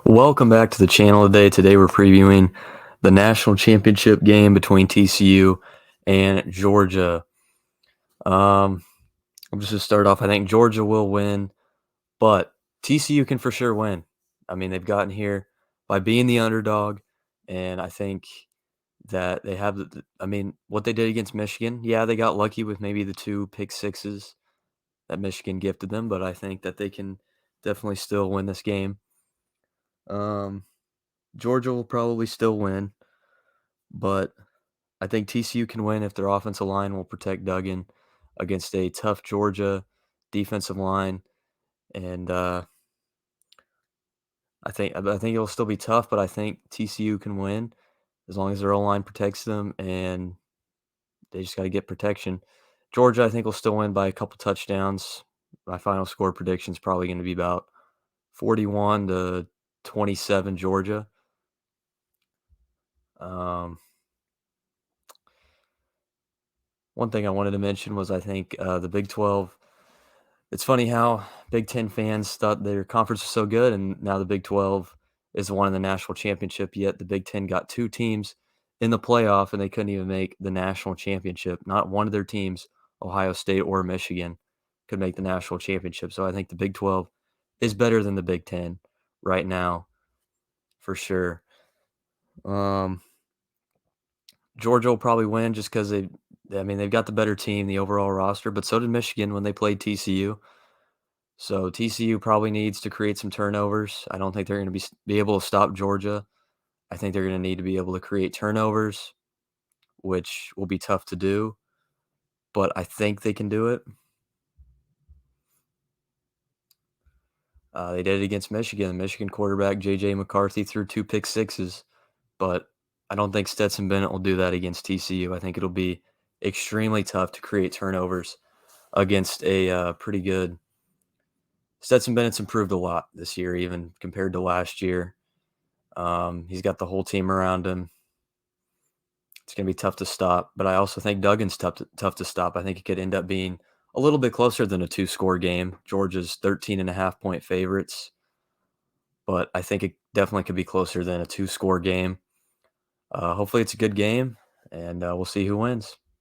Welcome back to the channel today. Today we're previewing the national championship game between TCU and Georgia. I'm just to start off, I think Georgia will win, but TCU can for sure win. I mean, they've gotten here by being the underdog, and I think that they have I mean, what they did against Michigan, yeah, they got lucky with maybe the two pick sixes that Michigan gifted them, but I think that they can definitely still win this game. Um, Georgia will probably still win, but I think TCU can win if their offensive line will protect Duggan against a tough Georgia defensive line, and I think it'll still be tough, but I think TCU can win as long as their O-line protects them, and they just got to get protection. Georgia, I think, will still win by a couple touchdowns. My final score prediction is probably going to be about 41-27 Georgia. Um, One thing I wanted to mention was I think the Big 12. It's funny how Big Ten fans thought their conference was so good, and now the Big 12 is one in the national championship. Yet the Big Ten got two teams in the playoff, and they couldn't even make the national championship. Not one of their teams, Ohio State or Michigan, could make the national championship. So I think the Big 12 is better than the Big Ten right now, for sure. Georgia will probably win just because they've got the better team, the overall roster, but so did Michigan when they played TCU. So TCU probably needs to create some turnovers. I don't think they're going to be able to stop Georgia. I think they're going to need to be able to create turnovers, which will be tough to do, but I think they can do it. They did it against Michigan. The Michigan quarterback, J.J. McCarthy, threw two pick sixes, but I don't think Stetson Bennett will do that against TCU. I think it'll be extremely tough to create turnovers against a pretty good. Stetson Bennett's improved a lot this year, even compared to last year. He's got the whole team around him. It's going to be tough to stop, but I also think Duggan's tough to stop. I think it could end up being a little bit closer than a two-score game. Georgia's 13.5-point favorites, but I think it definitely could be closer than a two-score game. Hopefully it's a good game, and we'll see who wins.